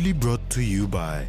proudly brought to you by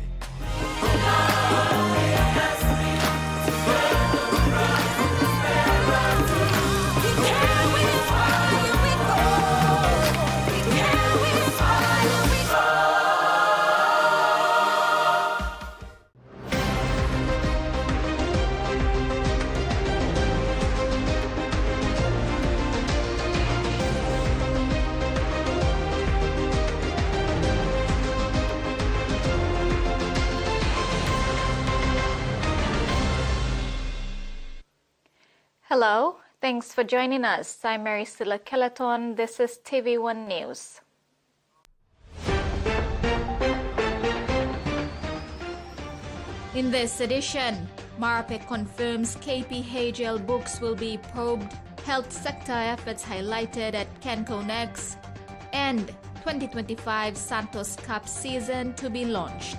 Hello, thanks for joining us. I'm Mary Silla Kelaton. This is TVWAN News. In this edition, Marpe confirms KPHL books will be probed, health sector efforts highlighted at Kenco next, and 2025 Santos Cup season to be launched.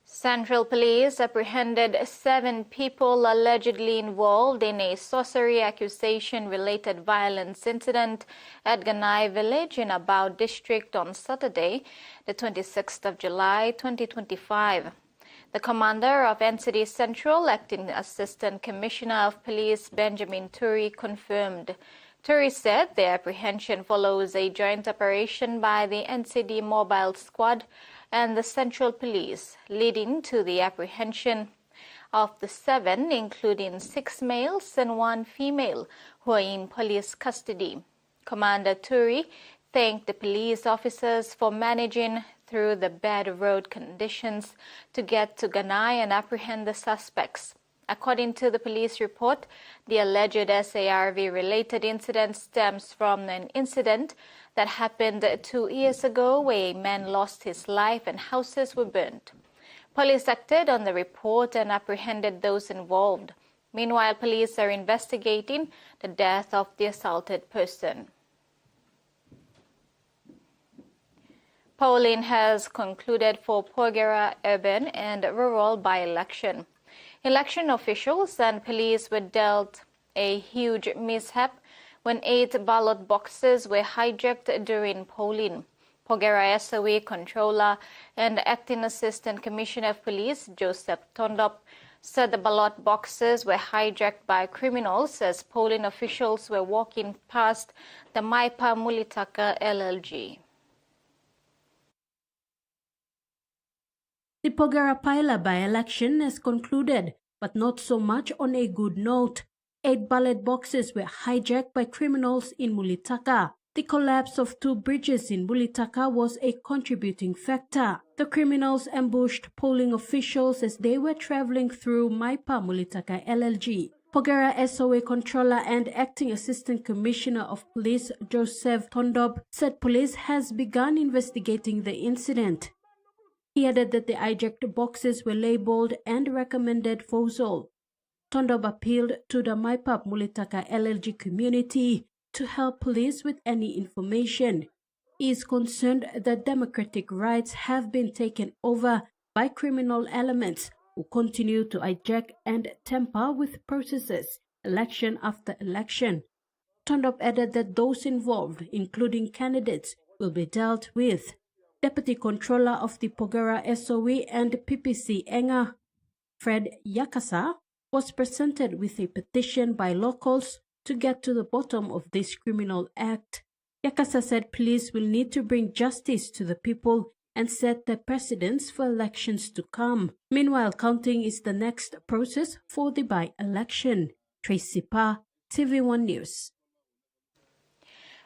Central Police apprehended 7 people allegedly involved in a sorcery accusation-related violence incident at Ganai village in Abao district on Saturday, the 26th of July, 2025. The commander of NCD Central, Acting Assistant Commissioner of Police Benjamin Turi, confirmed. Turi said the apprehension follows a joint operation by the NCD Mobile Squad and the Central Police, leading to the apprehension of the 7, including 6 males and 1 female, who are in police custody. Commander Turi thanked the police officers for managing through the bad road conditions to get to Ganai and apprehend the suspects. According to the police report, the alleged SARV-related incident stems from an incident that happened 2 years ago where a man lost his life and houses were burnt. Police acted on the report and apprehended those involved. Meanwhile, police are investigating the death of the assaulted person. Polling has concluded for Porera urban and rural by-election. Election officials and police were dealt a huge mishap when 8 ballot boxes were hijacked during polling. Porera SOE Controller and Acting Assistant Commissioner of Police Joseph Tondop said the ballot boxes were hijacked by criminals as polling officials were walking past the Maipa Mulitaka LLG. The Porera Paila by-election has concluded, but not so much on a good note. 8 ballot boxes were hijacked by criminals in Mulitaka. The collapse of 2 bridges in Mulitaka was a contributing factor. The criminals ambushed polling officials as they were traveling through Maipa Mulitaka LLG. Porera SOE Controller and Acting Assistant Commissioner of Police Joseph Tondop said police has begun investigating the incident. He added that the hijacked boxes were labeled and recommended Fozol. Tondop appealed to the Maipa Mulitaka LLG community to help police with any information. He is concerned that democratic rights have been taken over by criminal elements who continue to hijack and tamper with processes, election after election. Tondop added that those involved, including candidates, will be dealt with. Deputy Controller of the Porera SOE and PPC Enga, Fred Yakasa, was presented with a petition by locals to get to the bottom of this criminal act. Yakasa said police will need to bring justice to the people and set the precedents for elections to come. Meanwhile, counting is the next process for the by-election. Tracy Pa, TVWAN News.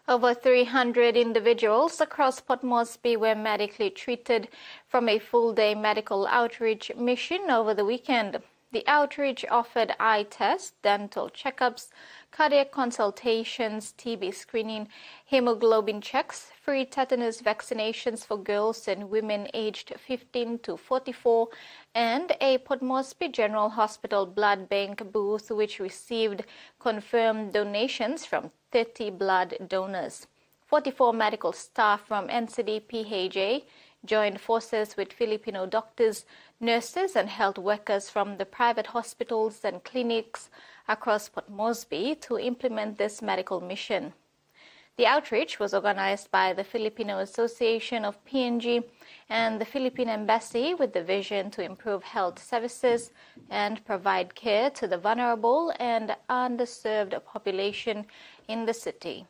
Over 300 individuals across Port Moresby were medically treated from a full-day medical outreach mission over the weekend. The outreach offered eye tests, dental checkups, cardiac consultations, TB screening, hemoglobin checks, free tetanus vaccinations for girls and women aged 15 to 44, and a Port Moresby General Hospital blood bank booth which received confirmed donations from 30 blood donors. 44 medical staff from NCD PHA joined forces with Filipino doctors, nurses and health workers from the private hospitals and clinics across Port Moresby to implement this medical mission. The outreach was organized by the Filipino Association of PNG and the Philippine Embassy with the vision to improve health services and provide care to the vulnerable and underserved population in the city.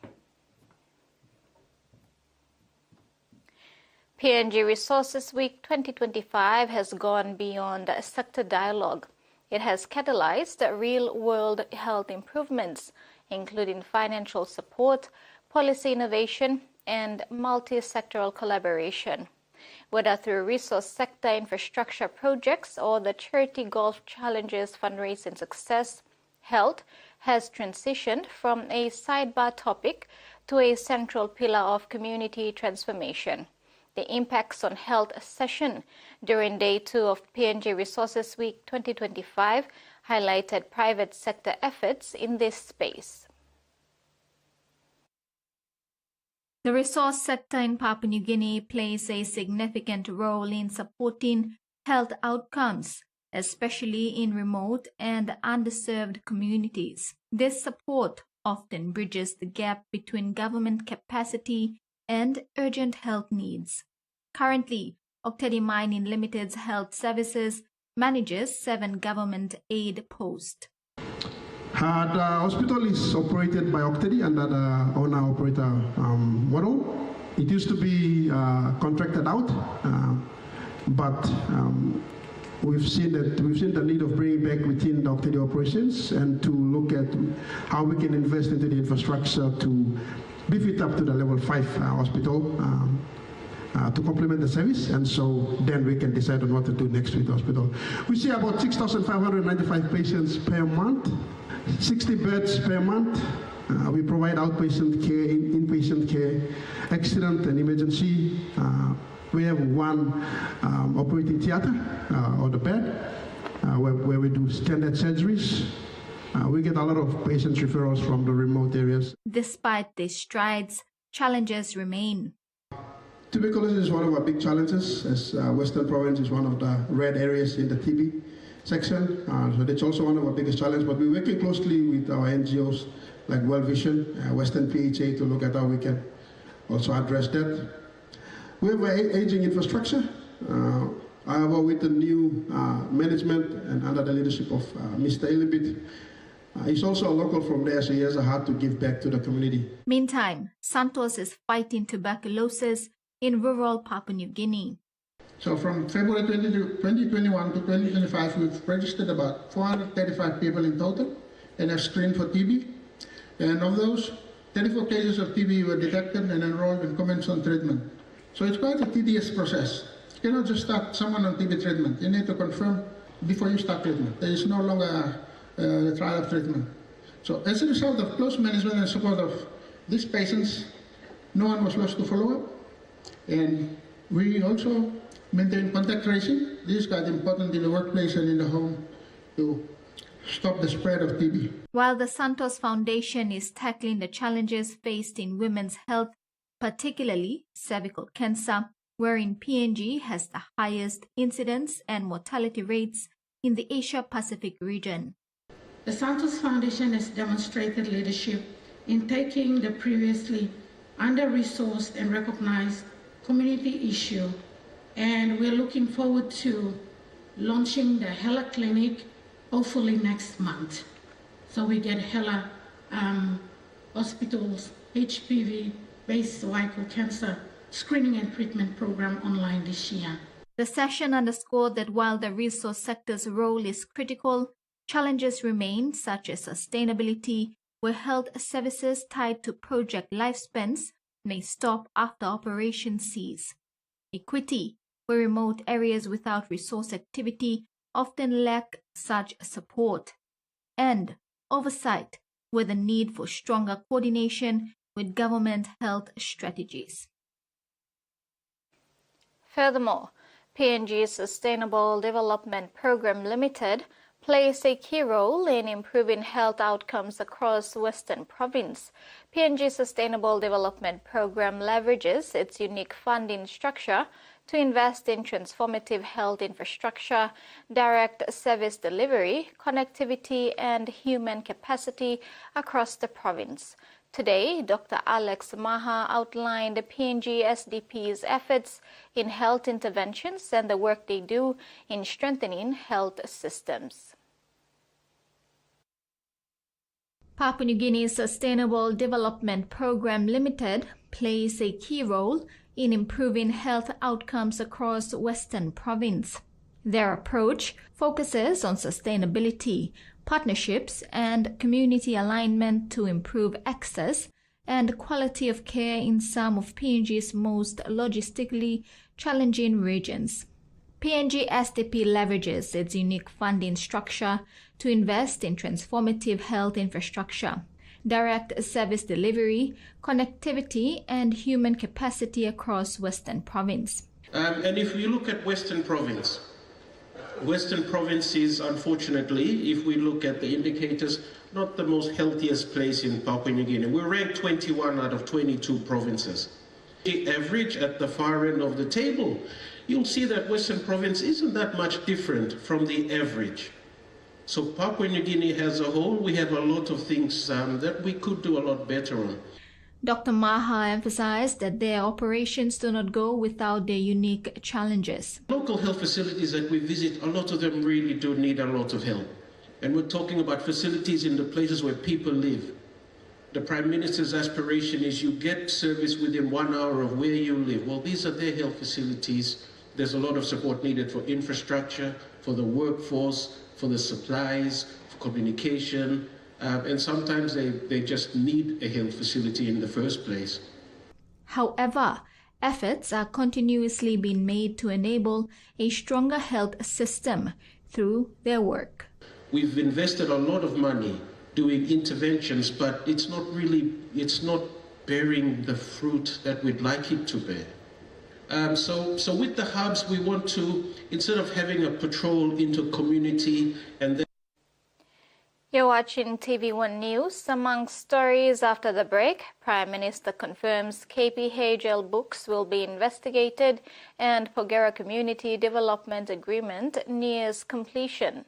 PNG Resources Week 2025 has gone beyond sector dialogue. It has catalyzed real-world health improvements, including financial support, policy innovation, and multi-sectoral collaboration. Whether through resource sector infrastructure projects or the Charity Golf Challenges fundraising success, health has transitioned from a sidebar topic to a central pillar of community transformation. The Impacts on Health session during Day 2 of PNG Resources Week 2025 highlighted private sector efforts in this space. The resource sector in Papua New Guinea plays a significant role in supporting health outcomes, especially in remote and underserved communities. This support often bridges the gap between government capacity and urgent health needs. Currently, Octedi Mining Limited's health services manages 7 government aid posts. The hospital is operated by Octedi under the owner-operator model. It used to be contracted out, but we've seen the need of bringing back within the Octedi operations and to look at how we can invest into the infrastructure to beef it up to the level 5 hospital to complement the service, and so then we can decide on what to do next with the hospital. We see about 6,595 patients per month, 60 beds per month. We provide outpatient care, inpatient care, accident and emergency. We have 1 operating theater or the bed where we do standard surgeries. We get a lot of patient referrals from the remote areas. Despite these strides, challenges remain. Tuberculosis is one of our big challenges, as Western Province is one of the red areas in the TB section. So that's also one of our biggest challenges, but we're working closely with our NGOs like World Vision, Western PHA to look at how we can also address that. We have an aging infrastructure. However, with the new management and under the leadership of Mr. Ilibit, he's also a local from there, so he has a heart to give back to the community. Meantime, Santos is fighting tuberculosis in rural Papua New Guinea. So from February 2021 to 2025, we've registered about 435 people in total and have screened for TB. And of those, 34 cases of TB were detected and enrolled and commenced on treatment. So it's quite a tedious process. You cannot just start someone on TB treatment. You need to confirm before you start treatment. There is no longer the trial of treatment. So as a result of close management and support of these patients, no one was lost to follow-up. And we also maintain contact tracing. This is quite important in the workplace and in the home to stop the spread of TB. While the Santos Foundation is tackling the challenges faced in women's health, particularly cervical cancer, wherein PNG has the highest incidence and mortality rates in the Asia-Pacific region. The Santos Foundation has demonstrated leadership in taking the previously under-resourced and recognized community issue, and we're looking forward to launching the HELA clinic hopefully next month. So we get HELA hospitals HPV-based cervical cancer screening and treatment program online this year. The session underscored that while the resource sector's role is critical, challenges remain such as sustainability, where health services tied to project lifespans may stop after operation cease. Equity, where remote areas without resource activity often lack such support. And oversight, where the need for stronger coordination with government health strategies. Furthermore, PNG's Sustainable Development Program Limited plays a key role in improving health outcomes across Western Province. PNG's Sustainable Development Program leverages its unique funding structure to invest in transformative health infrastructure, direct service delivery, connectivity, and human capacity across the province. Today, Dr. Alex Maha outlined the PNG SDP's efforts in health interventions and the work they do in strengthening health systems. Papua New Guinea's Sustainable Development Program Limited plays a key role in improving health outcomes across Western Province. Their approach focuses on sustainability, partnerships, and community alignment to improve access and quality of care in some of PNG's most logistically challenging regions. PNG SDP leverages its unique funding structure to invest in transformative health infrastructure, direct service delivery, connectivity, and human capacity across Western Province. And if we look at Western Province is, unfortunately, if we look at the indicators, not the most healthiest place in Papua New Guinea. We're ranked 21 out of 22 provinces. The average at the far end of the table, you'll see that Western Province isn't that much different from the average. So Papua New Guinea as a whole, we have a lot of things that we could do a lot better on. Dr. Maha emphasized that their operations do not go without their unique challenges. Local health facilities that we visit, a lot of them really do need a lot of help. And we're talking about facilities in the places where people live. The Prime Minister's aspiration is you get service within 1 hour of where you live. Well, these are their health facilities. There's a lot of support needed for infrastructure, for the workforce, for the supplies, for communication. And sometimes they just need a health facility in the first place. However, efforts are continuously being made to enable a stronger health system through their work. We've invested a lot of money doing interventions, but it's not bearing the fruit that we'd like it to bear. So with the hubs, we want to, instead of having a patrol into community and then You're watching TVWAN News. Among stories after the break, Prime Minister confirms KPHL books will be investigated and Porera Community Development Agreement nears completion.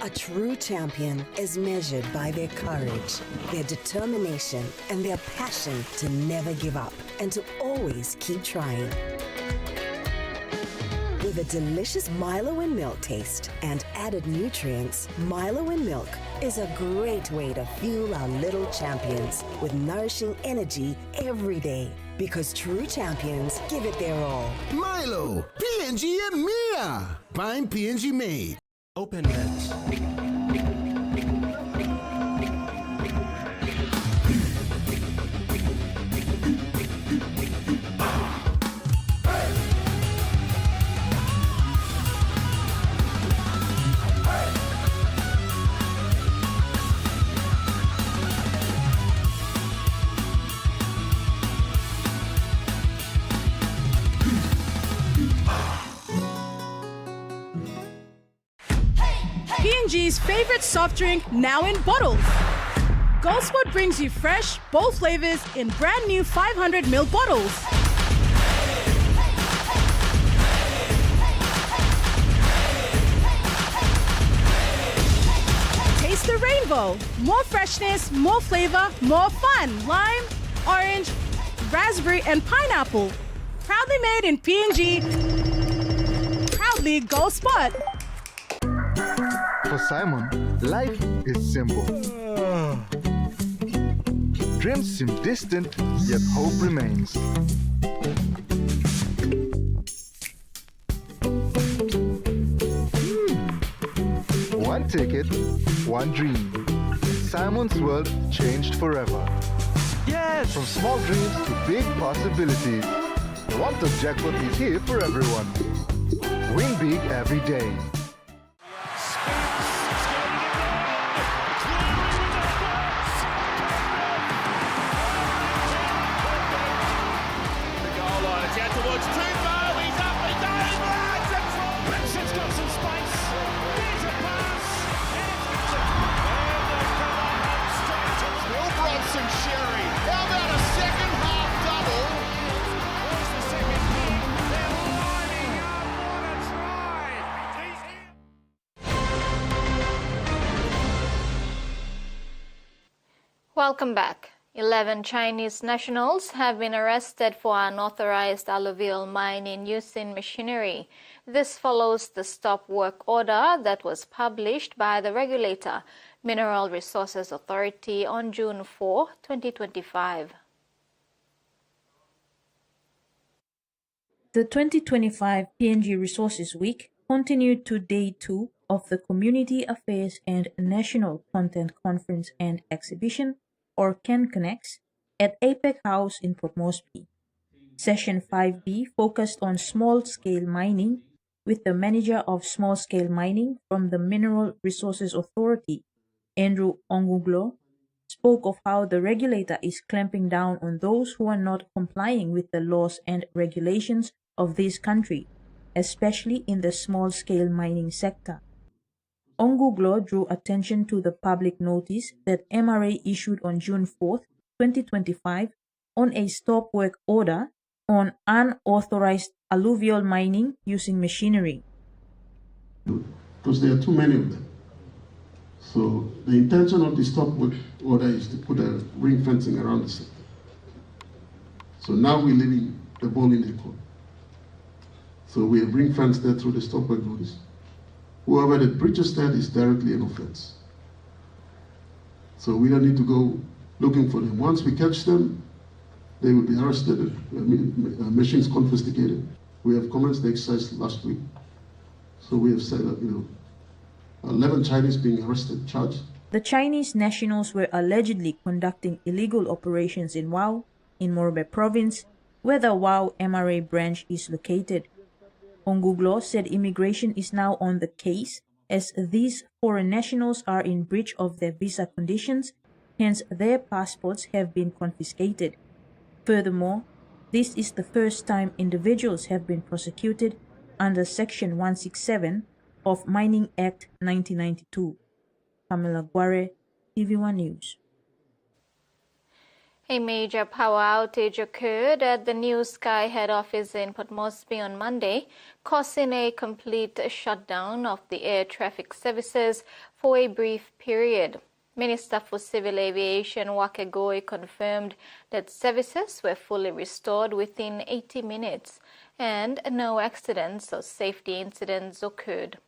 A true champion is measured by their courage, their determination, and their passion to never give up and to always keep trying. With a delicious Milo and milk taste and added nutrients, Milo and milk is a great way to fuel our little champions with nourishing energy every day. Because true champions give it their all. Milo, PNG e Mia. Pine PNG made. Open nets. PNG's favorite soft drink now in bottles. Goldsport brings you fresh, bold flavors in brand new 500ml bottles. Taste the rainbow. More freshness, more flavor, more fun. Lime, orange, raspberry, and pineapple. Proudly made in PNG. Proudly definitely go spot. For Simon, life is simple. Dreams seem distant, yet hope remains. One ticket, one dream. Simon's world changed forever. Yes! From small dreams to big possibilities. The one-top jackpot is here for everyone. Win big every day. Welcome back. 11 Chinese nationals have been arrested for unauthorized alluvial mining using machinery. This follows the stop work order that was published by the regulator, Mineral Resources Authority, on June 4, 2025. The 2025 PNG Resources Week continued to Day 2 of the Community Affairs and National Content Conference and Exhibition, or CanConnex, at APEC House in Port Moresby. Session 5B focused on small-scale mining, with the manager of small-scale mining from the Mineral Resources Authority, Andrew Onguglo, spoke of how the regulator is clamping down on those who are not complying with the laws and regulations of this country, especially in the small-scale mining sector. Onguglo drew attention to the public notice that MRA issued on June 4, 2025, on a stop work order on unauthorized alluvial mining using machinery. Because there are too many of them. So the intention of the stop work order is to put a ring fencing around the sector. So now we're leaving the ball in their court. So we have ring fenced there through the stop work notice. Whoever that breaches that is directly an offense. So we don't need to go looking for them. Once we catch them, they will be arrested, machines confiscated. We have commenced the exercise last week. So we have said that, 11 Chinese being arrested, charged. The Chinese nationals were allegedly conducting illegal operations in Wau, in Morobe province, where the Wau MRA branch is located. Onguglo said immigration is now on the case as these foreign nationals are in breach of their visa conditions, hence their passports have been confiscated. Furthermore, this is the first time individuals have been prosecuted under Section 167 of Mining Act 1992. Pamela Guare, TVWAN News. A major power outage occurred at the New Sky head office in Port Moresby on Monday, causing a complete shutdown of the air traffic services for a brief period. Minister for Civil Aviation Wakegoi confirmed that services were fully restored within 80 minutes and no accidents or safety incidents occurred.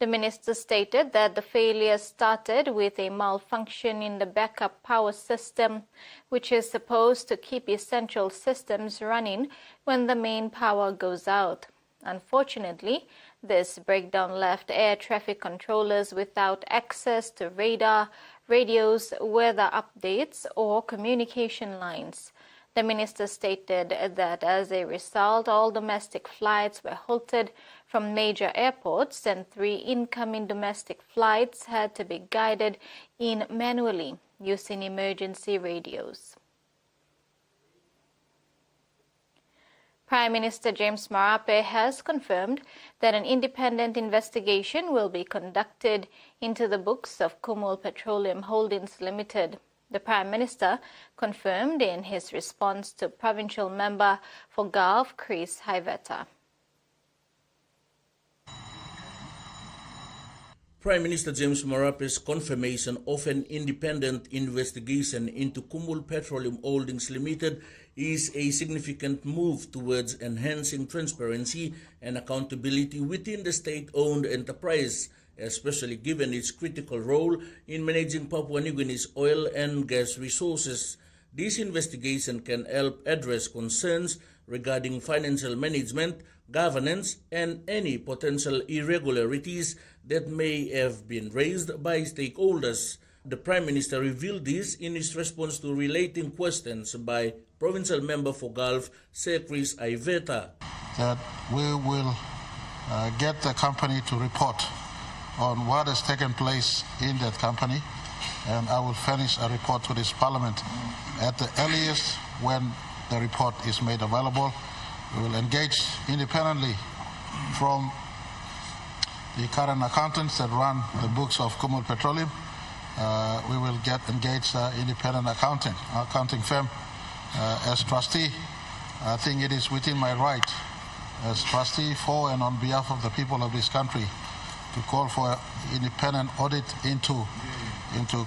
The minister stated that the failure started with a malfunction in the backup power system, which is supposed to keep essential systems running when the main power goes out. Unfortunately, this breakdown left air traffic controllers without access to radar, radios, weather updates, or communication lines. The minister stated that as a result, all domestic flights were halted from major airports and 3 incoming domestic flights had to be guided in manually using emergency radios. Prime Minister James Marape has confirmed that an independent investigation will be conducted into the books of Kumul Petroleum Holdings Limited. The Prime Minister confirmed in his response to Provincial Member for Gulf, Chris Haiveta. Prime Minister James Marape's confirmation of an independent investigation into Kumul Petroleum Holdings Limited is a significant move towards enhancing transparency and accountability within the state-owned enterprise, especially given its critical role in managing Papua New Guinea's oil and gas resources. This investigation can help address concerns regarding financial management, governance, and any potential irregularities that may have been raised by stakeholders. The Prime Minister revealed this in his response to relating questions by Provincial Member for Gulf, Sir Chris Iveta. That we will get the company to report on what has taken place in that company, and I will furnish a report to this Parliament at the earliest when the report is made available. We will engage independently from the current accountants that run the books of Kumul Petroleum. We will engage independent accounting firm. As trustee, I think it is within my right as trustee for and on behalf of the people of this country to call for independent audit into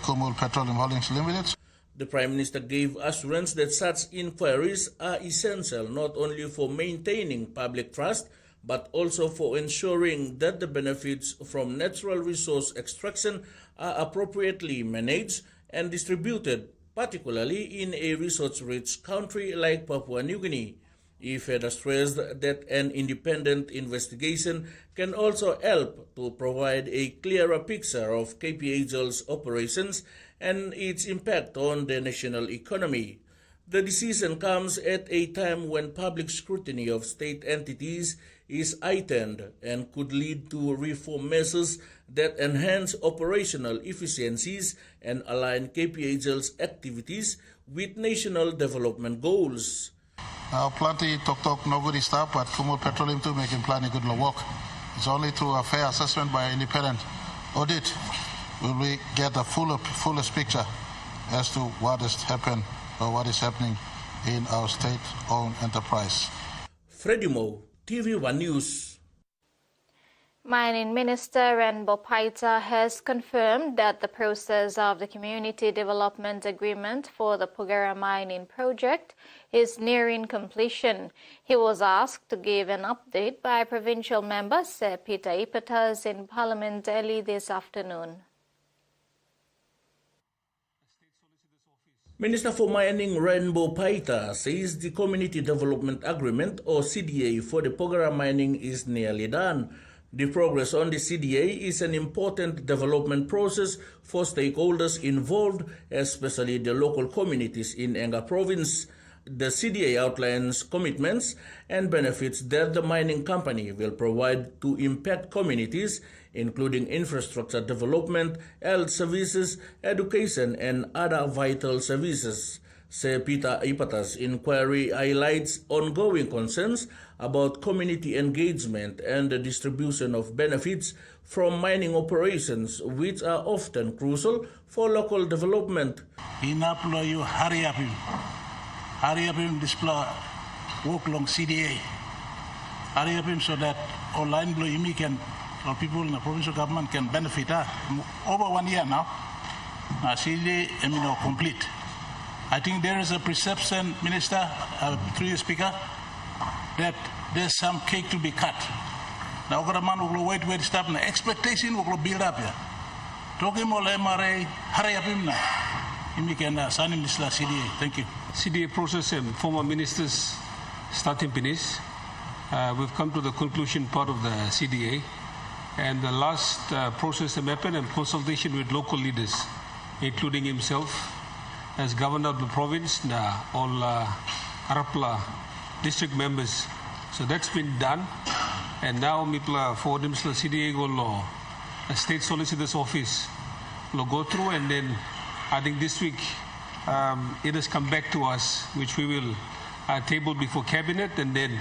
Kumul Petroleum Holdings Limited. The Prime Minister gave assurance that such inquiries are essential not only for maintaining public trust, but also for ensuring that the benefits from natural resource extraction are appropriately managed and distributed, particularly in a resource-rich country like Papua New Guinea. He further stressed that an independent investigation can also help to provide a clearer picture of KPHL's operations and its impact on the national economy. The decision comes at a time when public scrutiny of state entities is heightened and could lead to reform measures that enhance operational efficiencies and align KPHL's activities with national development goals. Plenty talk, nobody stop, but Kumul Petroleum to making plenty good work. It's only through a fair assessment by independent audit will we get the fullest picture as to what has happened or what is happening in our state-owned enterprise. Freddie Mo, TVWAN News. Mining Minister Renbo Paita has confirmed that the process of the Community Development Agreement for the Porera mining project is nearing completion. He was asked to give an update by Provincial Member Sir Peter Ipatas in Parliament early this afternoon. Minister for Mining Renbo Paita says the Community Development Agreement or CDA for the Porera mining is nearly done. The progress on the CDA is an important development process for stakeholders involved, especially the local communities in Enga Province. The CDA outlines commitments and benefits that the mining company will provide to impact communities, including infrastructure development, health services, education, and other vital services. Sir Peter Ipatas' inquiry highlights ongoing concerns about community engagement and the distribution of benefits from mining operations, which are often crucial for local development. Inaplo you hurry up him display work long CDA. Hurry up him so that online blow you can or people in the provincial government can benefit. Over 1 year now, CDA complete. I think there is a perception, Minister, through the Speaker, that there's some cake to be cut. Now, man will wait to stop. The expectation will build up here. Talking more MRA, hurry up him now. He can sign him this last CDA. Thank you. CDA process and former ministers starting finish. We've come to the conclusion part of the CDA, and the last process happened in consultation with local leaders, including himself as governor of the province, all Arapla district members. So that's been done, and now Mipla for them CDA go a state solicitor's office will go through, and then I think this week it has come back to us, which we will table before cabinet, and then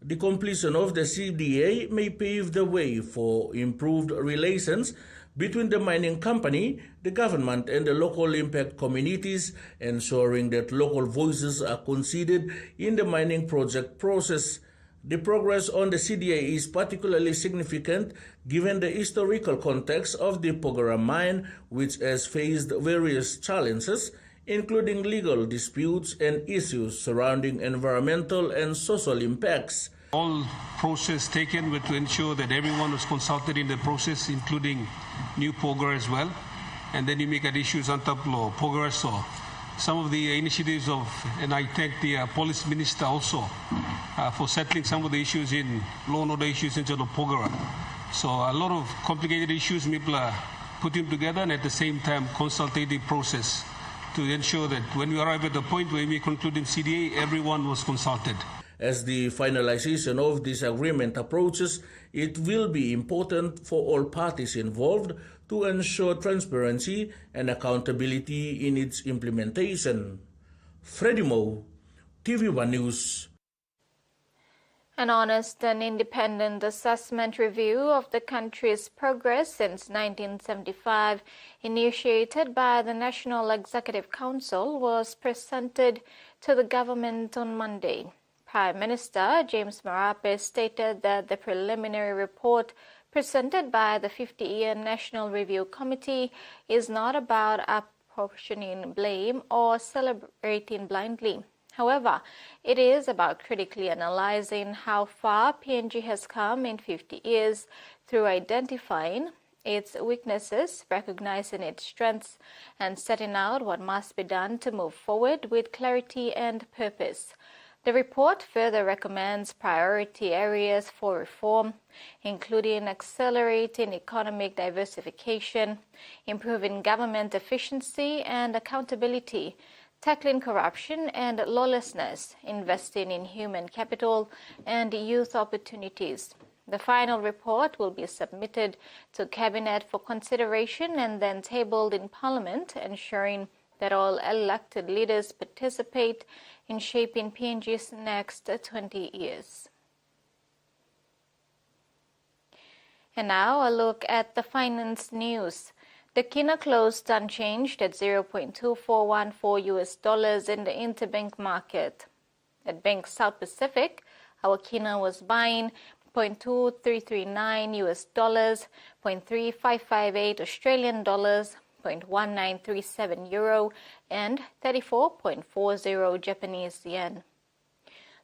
the completion of the CDA may pave the way for improved relations between the mining company, the government, and the local impact communities, ensuring that local voices are considered in the mining project process. The progress on the CDA is particularly significant given the historical context of the Porera mine, which has faced various challenges, including legal disputes and issues surrounding environmental and social impacts. All process taken to ensure that everyone was consulted in the process, including new Porera as well. And then you make at issues on top law, Porera. So some of the initiatives and I thank the police minister also for settling some of the issues in law and order issues in terms of Porera. So a lot of complicated issues people are putting together, and at the same time consultative process to ensure that when we arrive at the point where we conclude in CDA, everyone was consulted. As the finalization of this agreement approaches, it will be important for all parties involved to ensure transparency and accountability in its implementation. Freddie Moe, TVWAN News. An honest and independent assessment review of the country's progress since 1975, initiated by the National Executive Council, was presented to the government on Monday. Prime Minister James Marape stated that the preliminary report presented by the 50-year National Review Committee is not about apportioning blame or celebrating blindly. However, it is about critically analyzing how far PNG has come in 50 years through identifying its weaknesses, recognizing its strengths, and setting out what must be done to move forward with clarity and purpose. The report further recommends priority areas for reform, including accelerating economic diversification, improving government efficiency and accountability, tackling corruption and lawlessness, investing in human capital and youth opportunities. The final report will be submitted to Cabinet for consideration and then tabled in Parliament, ensuring that all elected leaders participate in shaping PNG's next 20 years. And now a look at the finance news. The kina closed unchanged at $0.2414 in the interbank market. At Bank South Pacific, our kina was buying $0.2339 $0.3558 Australian dollars, $0.1937 euro, and 34.40 Japanese yen.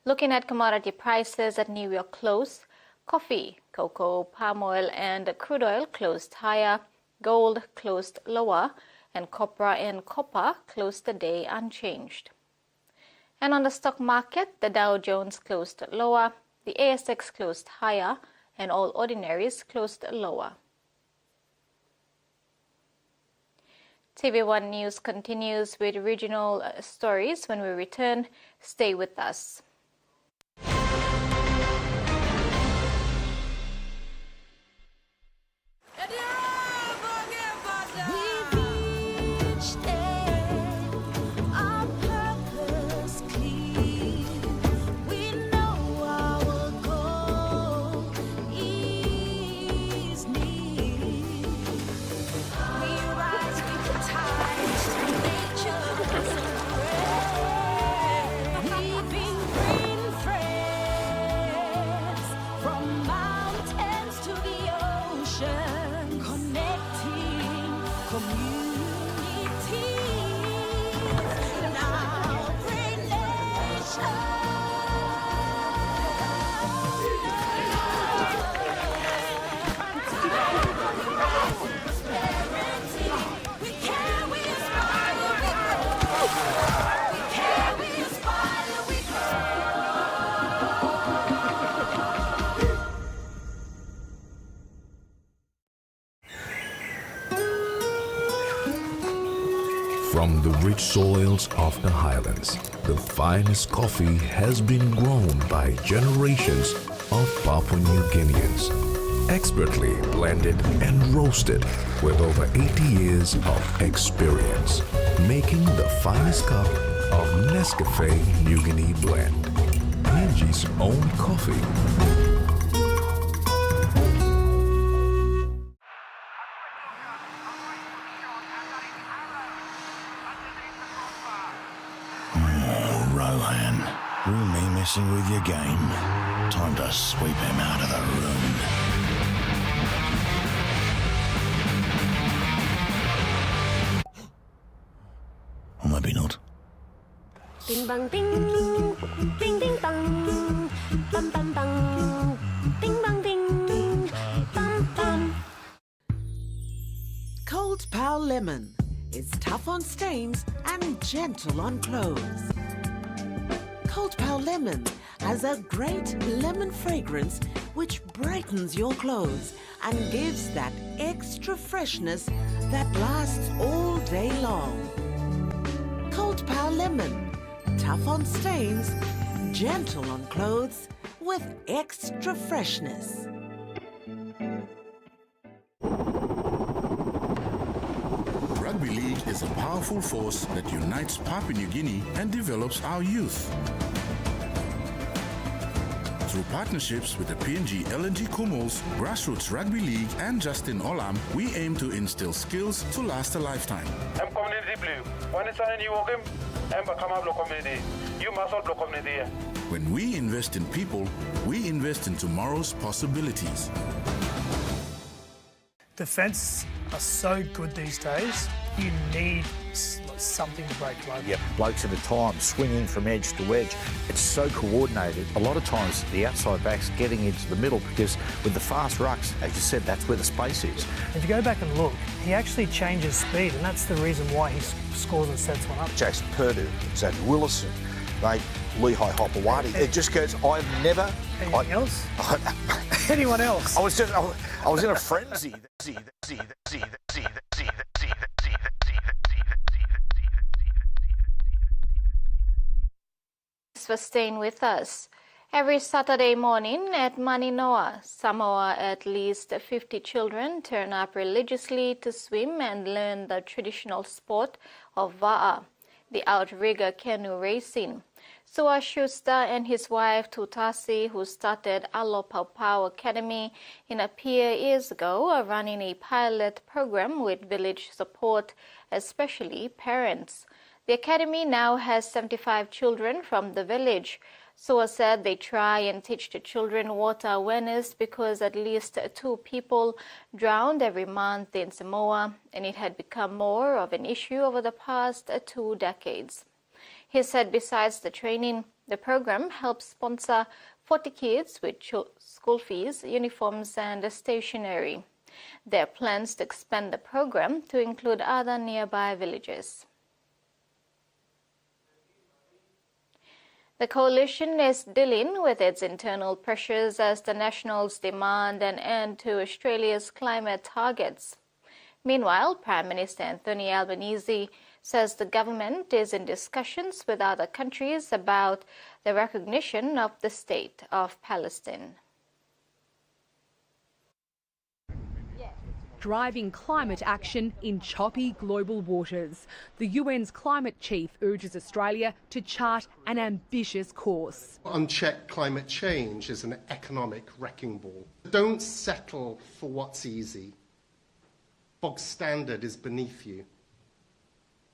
Looking at commodity prices at New York close, coffee, cocoa, palm oil, and crude oil closed higher, gold closed lower, and copra and copper closed the day unchanged. And on the stock market, the Dow Jones closed lower, the ASX closed higher, and all ordinaries closed lower. TV1 News continues with regional stories. When we return, stay with us. From the rich soils of the highlands, the finest coffee has been grown by generations of Papua New Guineans. Expertly blended and roasted with over 80 years of experience, making the finest cup of Nescafe New Guinea blend. PNG's own coffee. Rohan, Through me messing with your game, time to sweep him out of the room. Or maybe not. Ding bang ding, ding ding bang, bam bam bang, ding bang ding, bam bam. Cold Pal Lemon is tough on stains and gentle on clothes. Cold Pal Lemon has a great lemon fragrance which brightens your clothes and gives that extra freshness that lasts all day long. Cold Pal Lemon, tough on stains, gentle on clothes, with extra freshness. Rugby league is a powerful force that unites Papua New Guinea and develops our youth. Through partnerships with the PNG LNG Kumuls, Grassroots Rugby League and Justin Olam, we aim to instill skills to last a lifetime. I'm community blue. When it's on you walk him, I'm a community. You must all community. When we invest in people, we invest in tomorrow's possibilities. Defence are so good these days, you need something to break low. Yep, blokes at a time, swinging from edge to edge. It's so coordinated. A lot of times the outside back's getting into the middle because with the fast rucks, as you said, that's where the space is. If you go back and look, he actually changes speed, and that's the reason why he scores and sets one up. Jason Purdue, Xavier Willison, Lehigh Hopewadi. It just goes, I've never... Anything else? Anyone else? I was in a frenzy. Thanks for staying with us. Every Saturday morning at Maninoa, Samoa, at least 50 children turn up religiously to swim and learn the traditional sport of va'a, the outrigger canoe racing. Sua Schuster and his wife Tutasi, who started Alopapau Academy in Apia years ago, are running a pilot program with village support, especially parents. The academy now has 75 children from the village. Sua said they try and teach the children water awareness because at least 2 people drowned every month in Samoa, and it had become more of an issue over the past 2 decades. He said besides the training, the program helps sponsor 40 kids with school fees, uniforms, and stationery. There are plans to expand the program to include other nearby villages. The coalition is dealing with its internal pressures as the Nationals demand an end to Australia's climate targets. Meanwhile, Prime Minister Anthony Albanese says the government is in discussions with other countries about the recognition of the State of Palestine. Driving climate action in choppy global waters. The UN's climate chief urges Australia to chart an ambitious course. Unchecked climate change is an economic wrecking ball. Don't settle for what's easy. Bog standard is beneath you.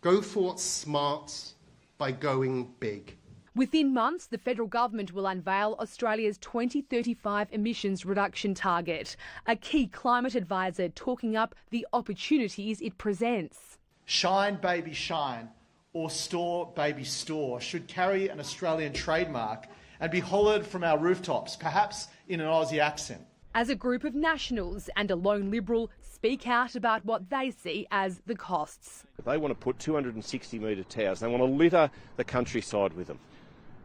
Go for what's smart by going big. Within months, the federal government will unveil Australia's 2035 emissions reduction target, a key climate advisor talking up the opportunities it presents. Shine Baby Shine or Store Baby Store should carry an Australian trademark and be hollered from our rooftops, perhaps in an Aussie accent. As a group of nationals and a lone Liberal speak out about what they see as the costs. They want to put 260-metre towers. They want to litter the countryside with them.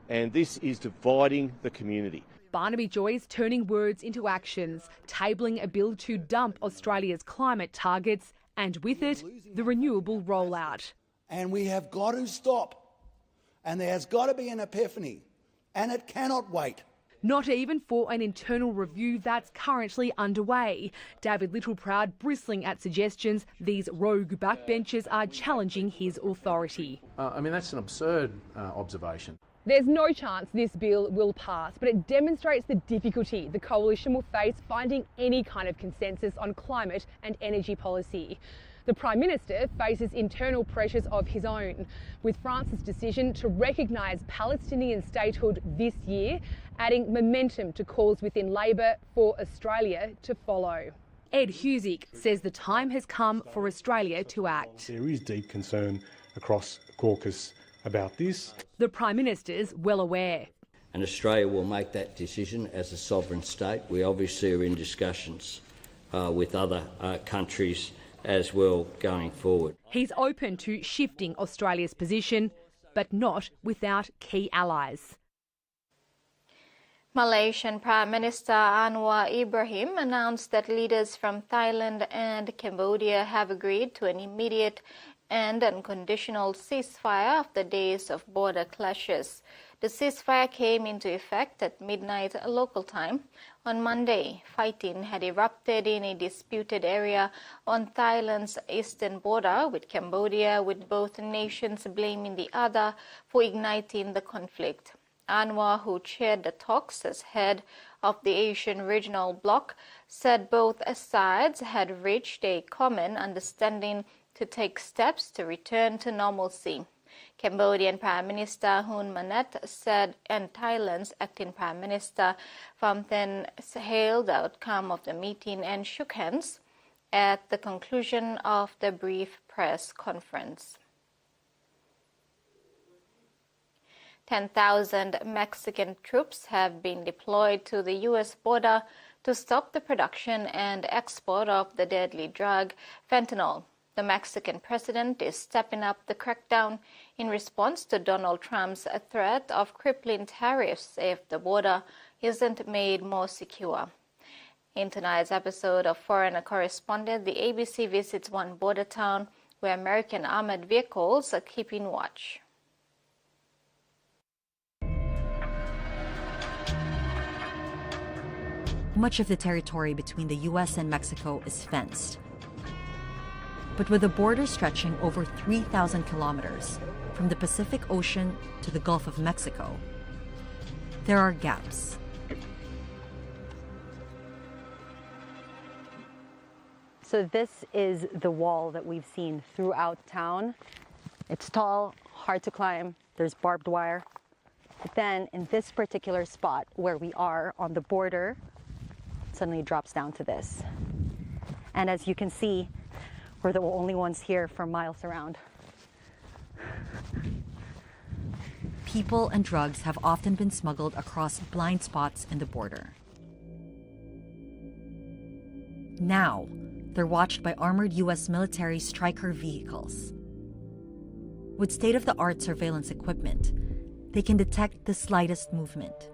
And this is dividing the community. Barnaby Joy's turning words into actions, tabling a bill to dump Australia's climate targets and with it, the renewable rollout. And we have got to stop. And there has got to be an epiphany. And it cannot wait. Not even for an internal review that's currently underway. David Littleproud bristling at suggestions these rogue backbenchers are challenging his authority. That's an absurd observation. There's no chance this bill will pass, but it demonstrates the difficulty the coalition will face finding any kind of consensus on climate and energy policy. The Prime Minister faces internal pressures of his own, with France's decision to recognise Palestinian statehood this year, adding momentum to calls within Labor for Australia to follow. Ed Husick says the time has come for Australia to act. There is deep concern across caucus about this. The Prime Minister's well aware. And Australia will make that decision as a sovereign state. We obviously are in discussions with other countries as well going forward. He's open to shifting Australia's position, but not without key allies. Malaysian Prime Minister Anwar Ibrahim announced that leaders from Thailand and Cambodia have agreed to an immediate and unconditional ceasefire after days of border clashes. The ceasefire came into effect at midnight local time. On Monday, fighting had erupted in a disputed area on Thailand's eastern border with Cambodia, with both nations blaming the other for igniting the conflict. Anwar, who chaired the talks as head of the Asian Regional Bloc, said both sides had reached a common understanding to take steps to return to normalcy. Cambodian Prime Minister Hun Manet said, and Thailand's acting Prime Minister Pham Thanh hailed the outcome of the meeting and shook hands at the conclusion of the brief press conference. 10,000 Mexican troops have been deployed to the U.S. border to stop the production and export of the deadly drug fentanyl. The Mexican president is stepping up the crackdown in response to Donald Trump's threat of crippling tariffs if the border isn't made more secure. In tonight's episode of Foreign Correspondent, the ABC visits one border town where American armored vehicles are keeping watch. Much of the territory between the U.S. and Mexico is fenced. But with a border stretching over 3,000 kilometers from the Pacific Ocean to the Gulf of Mexico, there are gaps. So this is the wall that we've seen throughout town. It's tall, hard to climb, there's barbed wire. But then in this particular spot where we are on the border, it suddenly drops down to this. And as you can see, we're the only ones here for miles around. People and drugs have often been smuggled across blind spots in the border. Now, they're watched by armored U.S. military Stryker vehicles. With state-of-the-art surveillance equipment, they can detect the slightest movement.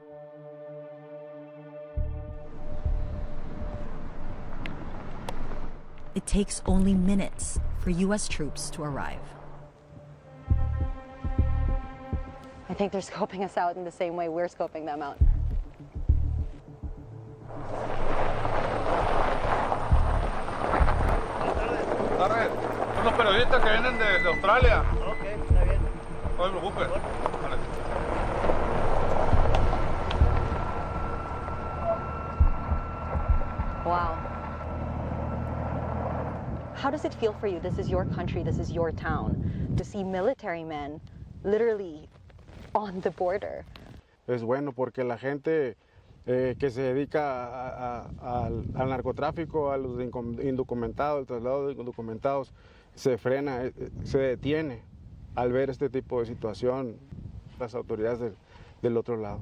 It takes only minutes for U.S. troops to arrive. I think they're scoping us out in the same way we're scoping them out. Son los periodistas que vienen de Australia. Ok, está bien. No se preocupe. Wow. How does it feel for you? This is your country, this is your town, to see military men literally on the border. Es bueno porque la gente que se dedica al narcotráfico, a los indocumentados, el traslado de indocumentados, se frena, se detiene al ver este tipo de situación, las autoridades del otro lado.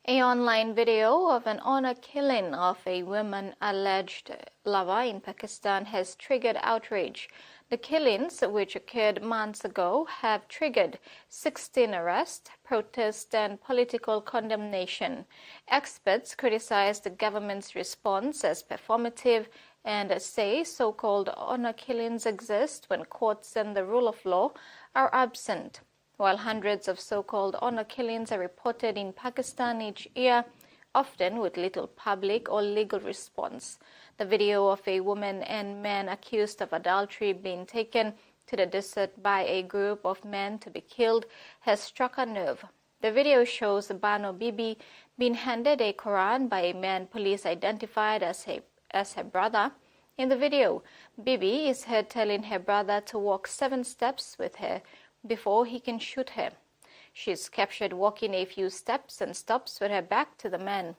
A online video of an honor killing of a woman alleged lover in Pakistan has triggered outrage. The killings, which occurred months ago, have triggered 16 arrests, protests, and political condemnation. Experts criticize the government's response as performative and say so-called honor killings exist when courts and the rule of law are absent. While hundreds of so-called honor killings are reported in Pakistan each year, often with little public or legal response. The video of a woman and man accused of adultery being taken to the desert by a group of men to be killed has struck a nerve. The video shows Bano Bibi being handed a Quran by a man police identified as her brother In the video, Bibi is heard telling her brother to walk 7 steps with her before he can shoot her. She is captured walking a few steps and stops with her back to the man.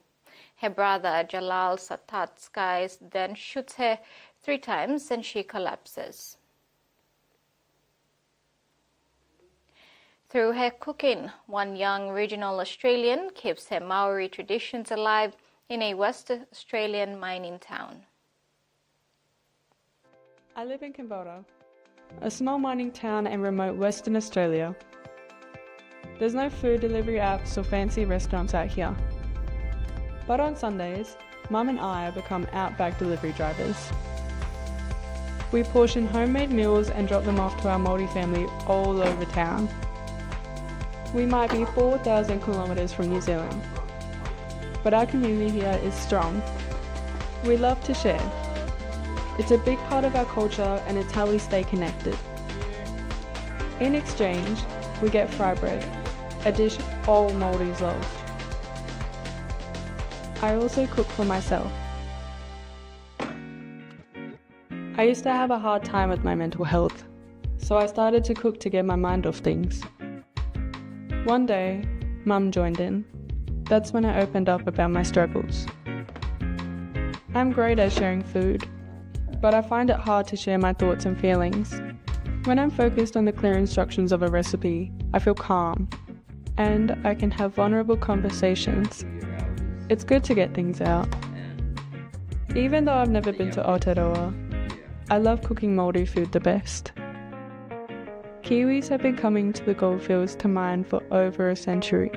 Her brother, Jalal Satatskais, then shoots her 3 times and she collapses. Through her cooking, one young regional Australian keeps her Maori traditions alive in a West Australian mining town. I live in Cambodia, a small mining town in remote Western Australia. There's no food delivery apps or fancy restaurants out here. But on Sundays, Mum and I become outback delivery drivers. We portion homemade meals and drop them off to our Māori family all over town. We might be 4,000 kilometres from New Zealand, but our community here is strong. We love to share. It's a big part of our culture and it's how we stay connected. In exchange, we get fry bread, a dish all Māoris love. I also cook for myself. I used to have a hard time with my mental health, so I started to cook to get my mind off things. One day, Mum joined in. That's when I opened up about my struggles. I'm great at sharing food, but I find it hard to share my thoughts and feelings. When I'm focused on the clear instructions of a recipe, I feel calm, and I can have vulnerable conversations. It's good to get things out. Even though I've never been to Aotearoa, I love cooking Māori food the best. Kiwis have been coming to the goldfields to mine for over a century.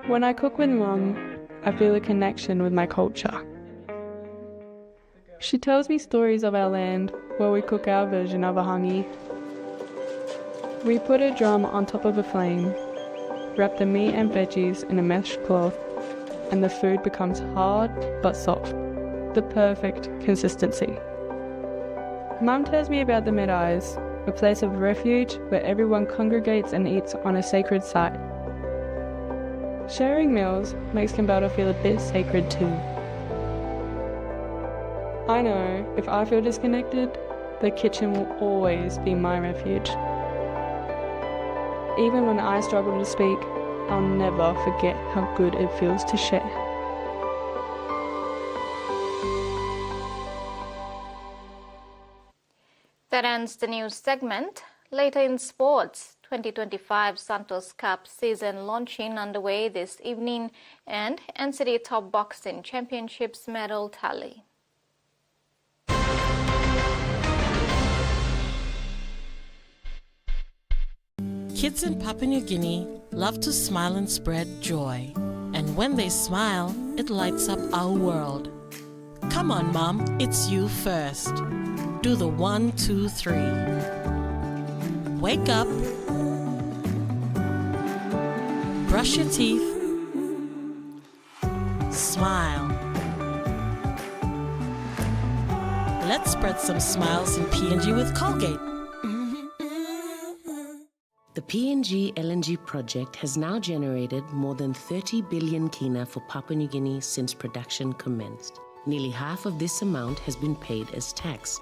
When I cook with Mum, I feel a connection with my culture. She tells me stories of our land where we cook our version of a hangi. We put a drum on top of a flame, wrap the meat and veggies in a mesh cloth, and the food becomes hard but soft, the perfect consistency. Mum tells me about the Merais, a place of refuge where everyone congregates and eats on a sacred site. Sharing meals makes Cambodia feel a bit sacred too. I know if I feel disconnected, the kitchen will always be my refuge. Even when I struggle to speak, I'll never forget how good it feels to share. That ends the news segment. Later in sports, 2025 Santos Cup season launching underway this evening and NCD Top Boxing Championships medal tally. Kids in Papua New Guinea love to smile and spread joy. And when they smile, it lights up our world. Come on, Mom, it's you first. Do the 1, 2, 3. Wake up. Brush your teeth. Smile. Let's spread some smiles in PNG with Colgate. The PNG LNG project has now generated more than 30 billion kina for Papua New Guinea since production commenced. Nearly half of this amount has been paid as tax.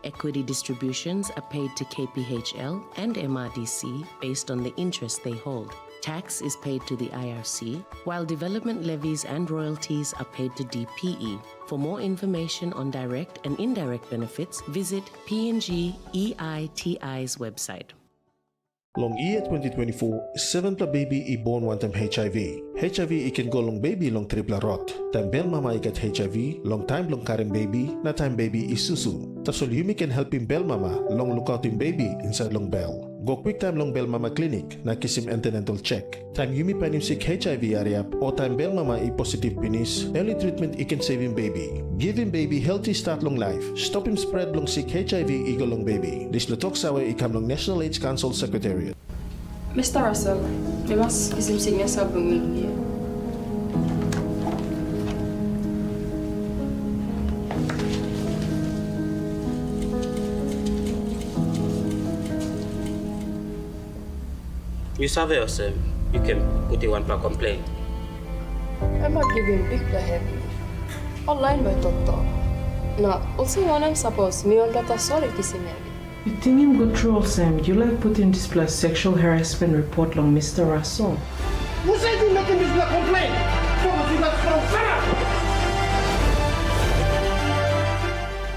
Equity distributions are paid to KPHL and MRDC based on the interest they hold. Tax is paid to the IRC, while development levies and royalties are paid to DPE. For more information on direct and indirect benefits, visit PNG EITI's website. Long year 2024, 7 pla baby I born one time HIV. HIV I can go long baby long triple rot. Time bel mama I get HIV, long time long carrying baby, na time baby I susu. Tasol Yumi can help him bel mama, long look out him baby inside long bell. Go quick time long bel mama clinic, na kiss him antenatal check. Time Yumi pan him sick HIV area, or time bel mama I positive penis, early treatment I can save him baby. Give him baby healthy start long life. Stop him spread long sick HIV I go long baby. This lutok sawa I come long National AIDS Council Secretariat. Mr. Russell, we must isim-signya sa bumili. You survey yourself, you can put in one per complaint. I'm not giving big the heavy. Online by doctor. No, also I'm supposed to kata sorry kisimeg. You think him good troll, Sam? You like putting this plus sexual harassment report on Mr. Russell? Who said you making this complaint?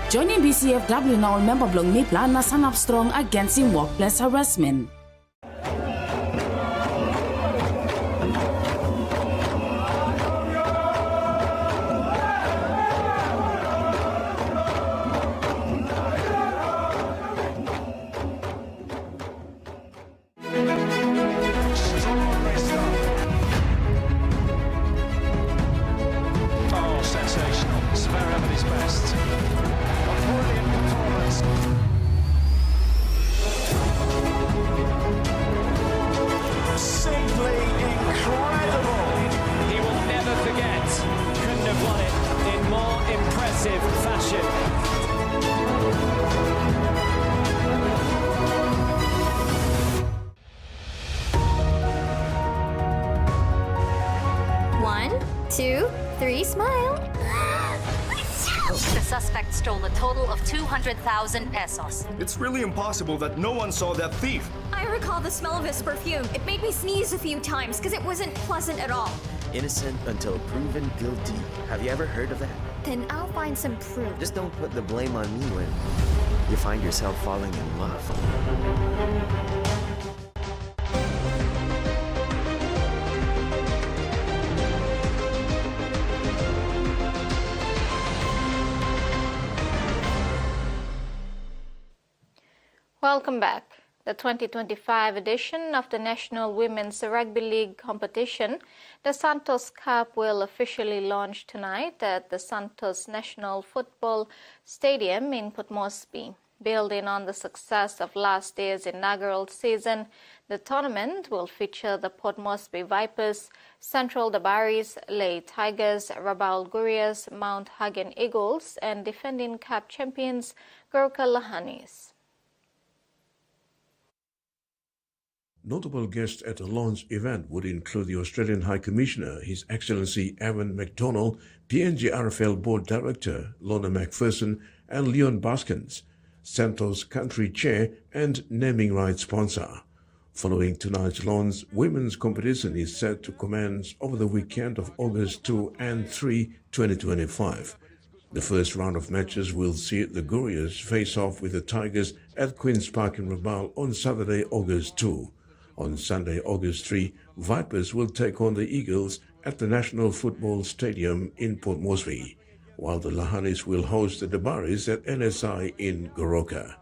Joining BCFW na all member blong ni plan na sanap strong against in workplace harassment. The suspect stole a total of 200,000 pesos. It's really impossible that no one saw that thief. I recall the smell of his perfume. It made me sneeze a few times because it wasn't pleasant at all. Innocent until proven guilty. Have you ever heard of that? Then I'll find some proof. Just don't put the blame on me when you find yourself falling in love. Welcome back. The 2025 edition of the National Women's Rugby League competition, the Santos Cup, will officially launch tonight at the Santos National Football Stadium in Port Moresby. Building on the success of last year's inaugural season, the tournament will feature the Port Moresby Vipers, Central Dabaris, Ley Tigers, Rabaul Gurias, Mount Hagen Eagles, and defending cup champions Gurkha Lahanis. Notable guests at the launch event would include the Australian High Commissioner, His Excellency Evan McDonnell, PNG RFL Board Director Lorna McPherson, and Leon Baskins, Santos Country Chair and naming rights sponsor. Following tonight's launch, women's competition is set to commence over the weekend of August 2 and 3, 2025. The first round of matches will see the Gurias face off with the Tigers at Queen's Park in Rabaul on Saturday, August 2. On Sunday, August 3, Vipers will take on the Eagles at the National Football Stadium in Port Moresby, while the Lahanis will host the Dabaris at NSI in Goroka.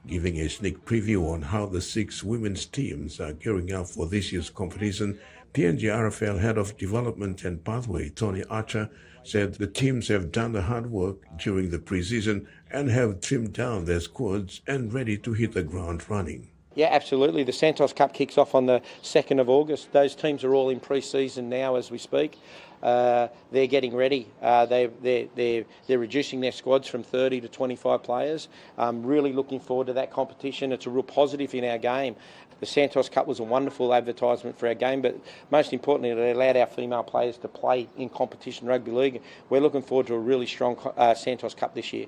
Giving a sneak preview on how the 6 women's teams are gearing up for this year's competition, PNG RFL Head of Development and Pathway, Tony Archer, said the teams have done the hard work during the preseason and have trimmed down their squads and ready to hit the ground running. Yeah, absolutely. The Santos Cup kicks off on the 2nd of August. Those teams are all in pre-season now as we speak. They're getting ready. They're reducing their squads from 30 to 25 players. Really looking forward to that competition. It's a real positive in our game. The Santos Cup was a wonderful advertisement for our game, but most importantly, it allowed our female players to play in competition rugby league. We're looking forward to a really strong Santos Cup this year.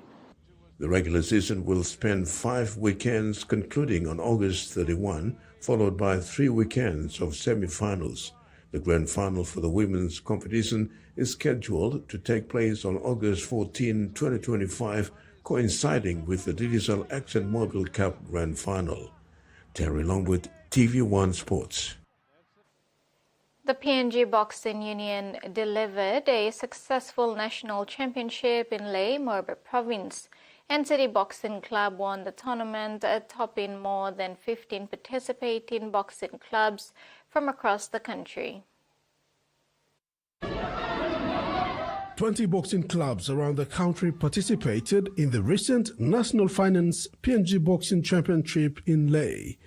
The regular season will spend 5 weekends concluding on August 31, followed by 3 weekends of semi-finals. The grand final for the women's competition is scheduled to take place on August 14, 2025, coinciding with the Digicel Accent Mobile Cup grand final. Terry Longwood, TVWAN Sports. The PNG Boxing Union delivered a successful national championship in Ley, Morebay Province. NCD Boxing Club won the tournament, topping more than 15 participating boxing clubs from across the country. 20 boxing clubs around the country participated in the recent National Finance PNG Boxing Championship in Ley.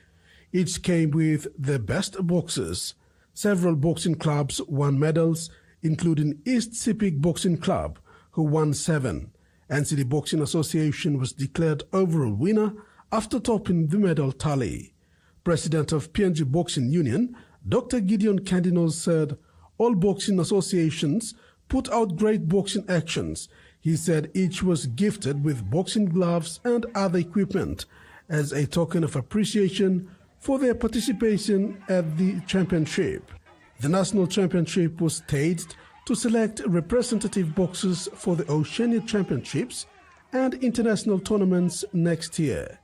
Each came with the best boxers. Several boxing clubs won medals, including East Sepik Boxing Club, who won 7. NCD Boxing Association was declared overall winner after topping the medal tally. President of PNG Boxing Union, Dr. Gideon Candinal, said all boxing associations put out great boxing actions, He said each was gifted with boxing gloves and other equipment as a token of appreciation for their participation at the championship. The national championship was staged to select representative boxers for the Oceania Championships and international tournaments next year.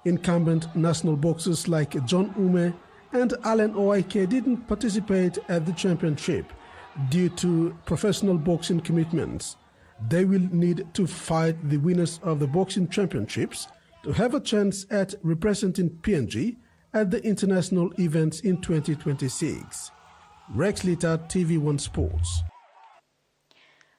Incumbent national boxers like John Ume and Alan Oike didn't participate at the championship due to professional boxing commitments. They will need to fight the winners of the boxing championships to have a chance at representing PNG at the international events in 2026. Rex Litter, TV1 Sports.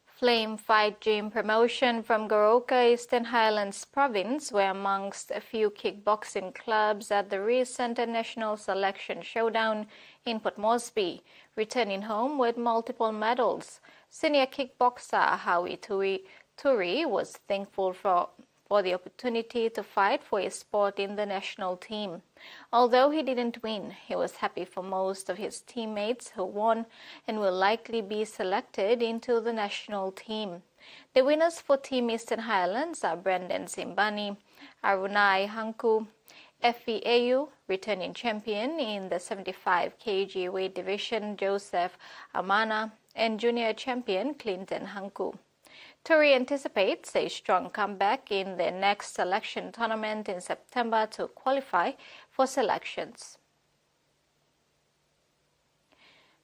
Flame Fight Gym promotion from Goroka, Eastern Highlands Province were amongst a few kickboxing clubs at the recent National Selection Showdown in Port Moresby, returning home with multiple medals. Senior kickboxer Howie Turi was thankful for the opportunity to fight for his sport in the national team. Although he didn't win, he was happy for most of his teammates who won and will likely be selected into the national team. The winners for Team Eastern Highlands are Brendan Simbani, Arunai Hanku, FEAU, returning champion in the 75 kg weight division Joseph Amana, and junior champion Clinton Hanku. Turi anticipates a strong comeback in the next selection tournament in September to qualify for selections.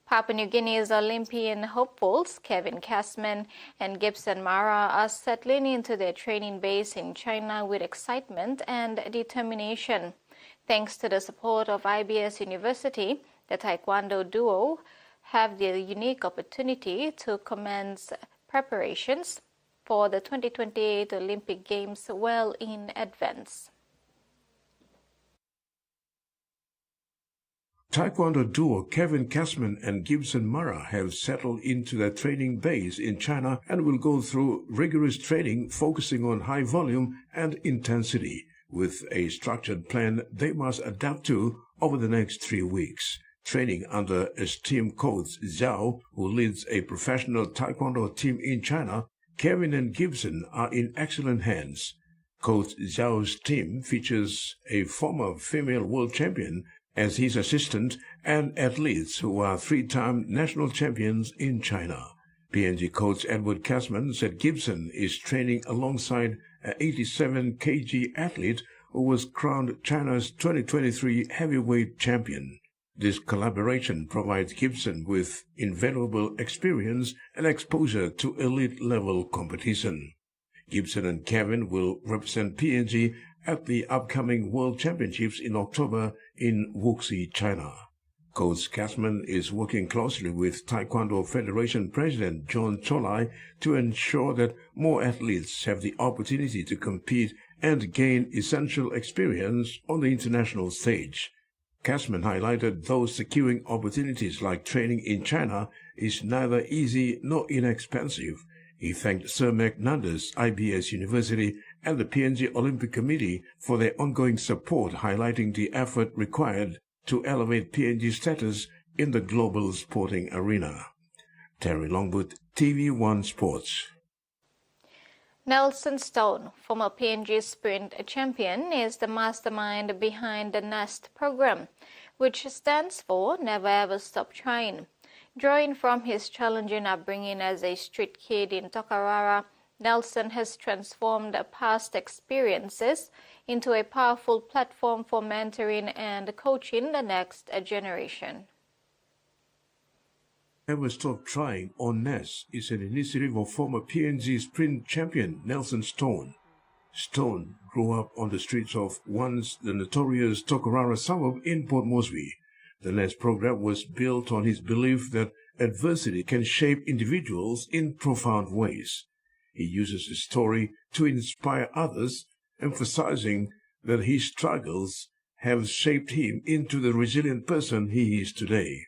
Papua New Guinea's Olympian hopefuls Kevin Cashman and Gibson Mara are settling into their training base in China with excitement and determination. Thanks to the support of IBS University, the Taekwondo duo have the unique opportunity to commence preparations for the 2028 Olympic Games well in advance. Taekwondo duo Kevin Cashman and Gibson Mara have settled into their training base in China and will go through rigorous training focusing on high volume and intensity, with a structured plan they must adapt to over the next 3 weeks. Training under esteemed coach Zhao, who leads a professional Taekwondo team in China, Kevin and Gibson are in excellent hands. Coach Zhao's team features a former female world champion as his assistant and athletes who are 3-time national champions in China. PNG coach Edward Cashman said Gibson is training alongside an 87 kg athlete who was crowned China's 2023 heavyweight champion. This collaboration provides Gibson with invaluable experience and exposure to elite-level competition. Gibson and Kevin will represent PNG at the upcoming World Championships in October in Wuxi, China. Coach Cashman is working closely with Taekwondo Federation President John Cholai to ensure that more athletes have the opportunity to compete and gain essential experience on the international stage. Cashman highlighted though securing opportunities like training in China is neither easy nor inexpensive. He thanked Sir McNander's IBS University and the PNG Olympic Committee for their ongoing support, highlighting the effort required to elevate PNG's status in the global sporting arena. Terry Longwood, TV1 Sports. Nelson Stone, former PNG sprint champion, is the mastermind behind the NEST program, which stands for Never Ever Stop Trying. Drawing from his challenging upbringing as a street kid in Tokarara, Nelson has transformed past experiences into a powerful platform for mentoring and coaching the next generation. Never Stop Trying, or NEST, is an initiative of former PNG sprint champion Nelson Stone. Stone grew up on the streets of once the notorious Tokarara suburb in Port Moresby. The NEST program was built on his belief that adversity can shape individuals in profound ways. He uses his story to inspire others, emphasizing that his struggles have shaped him into the resilient person he is today.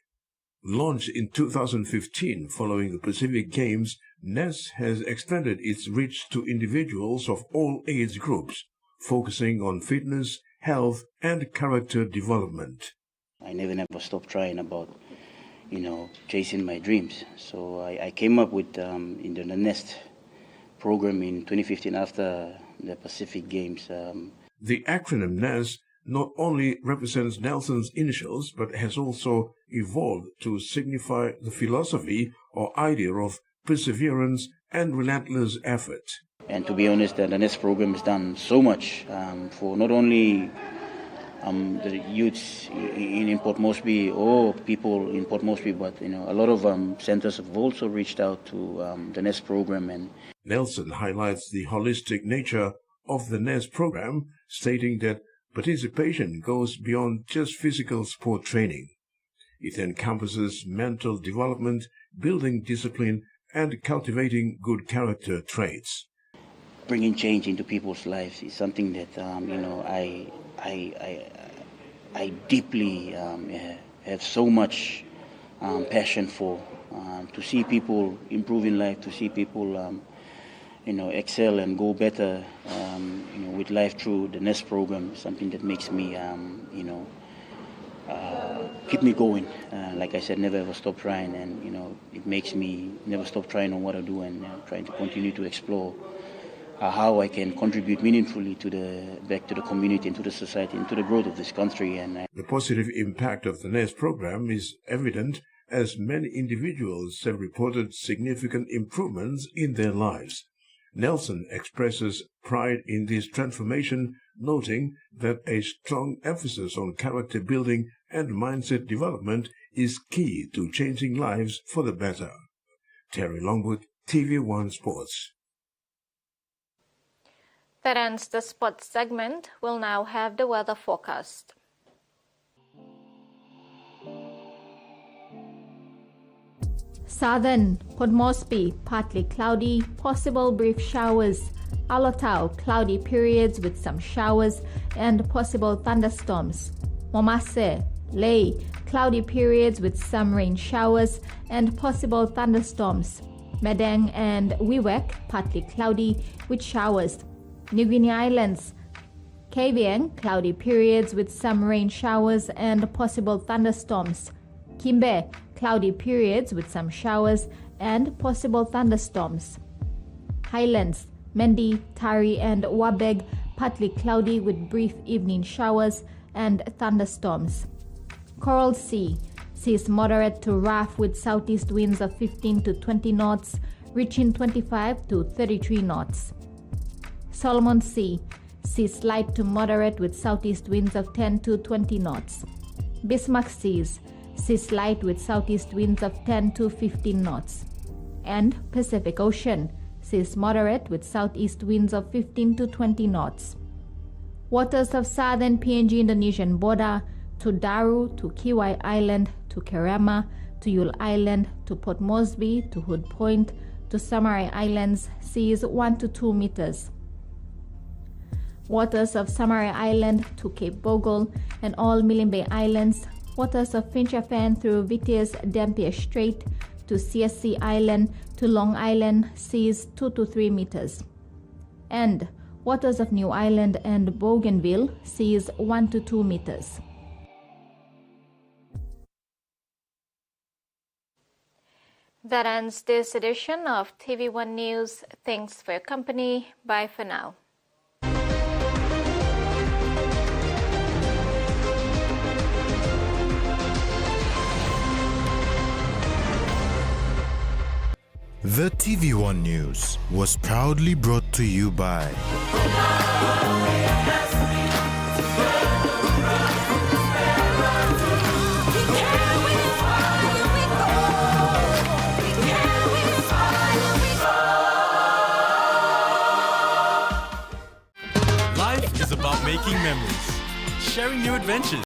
Launched in 2015 following the Pacific Games, NEST has expanded its reach to individuals of all age groups, focusing on fitness, health, and character development. I never stopped trying about, chasing my dreams. So I came up with in the NEST program in 2015 after the Pacific Games. The acronym NES not only represents Nelson's initials, but has also evolved to signify the philosophy or idea of perseverance and relentless effort. And to be honest, the NES program has done so much for not only the youths in Port Moresby or people in Port Moresby, but a lot of centers have also reached out to the NES program. And Nelson highlights the holistic nature of the NES program, stating that participation goes beyond just physical sport training. It encompasses mental development, building discipline, and cultivating good character traits. Bringing change into people's lives is something that I deeply have so much passion for. To see people improve in life, to see people excel and go better with life through the NES program is something that makes me keep me going. Like I said, never ever stop trying, and it makes me never stop trying on what I do and trying to continue to explore how I can contribute meaningfully back to the community and to the society and to the growth of this country. And the positive impact of the NES program is evident, as many individuals have reported significant improvements in their lives. Nelson expresses pride in this transformation, noting that a strong emphasis on character building and mindset development is key to changing lives for the better. Terry Longwood, TVWAN Sports. That ends the sports segment. We'll now have the weather forecast. Southern Port Moresby, partly cloudy, possible brief showers. Alotau, cloudy periods with some showers and possible thunderstorms. Momase, Lae, cloudy periods with some rain showers and possible thunderstorms. Madang and Wewak, partly cloudy with showers. New Guinea Islands, Kavieng, cloudy periods with some rain showers and possible thunderstorms. Kimbe, cloudy periods with some showers and possible thunderstorms. Highlands, Mendi, Tari and Wabeg, partly cloudy with brief evening showers and thunderstorms. Coral Sea, seas moderate to rough with southeast winds of 15 to 20 knots, reaching 25 to 33 knots. Solomon Sea, seas light to moderate with southeast winds of 10 to 20 knots. Bismarck Seas, seas light with southeast winds of 10 to 15 knots. And Pacific Ocean, seas moderate with southeast winds of 15 to 20 knots. Waters of southern PNG Indonesian border to Daru, to Kiwai Island, to Kerema, to Yule Island, to Port Moresby, to Hood Point, to Samarai Islands, seas 1 to 2 meters. Waters of Samarai Island to Cape Bogle and all Milne Bay Islands. Waters of Finchafan through Vitiers Dampier Strait to CSC Island to Long Island, seas 2 to 3 meters. And waters of New Island and Bougainville, seas 1 to 2 meters. That ends this edition of TV1 News. Thanks for your company. Bye for now. The TV1 News was proudly brought to you by Life is about making memories, sharing new adventures,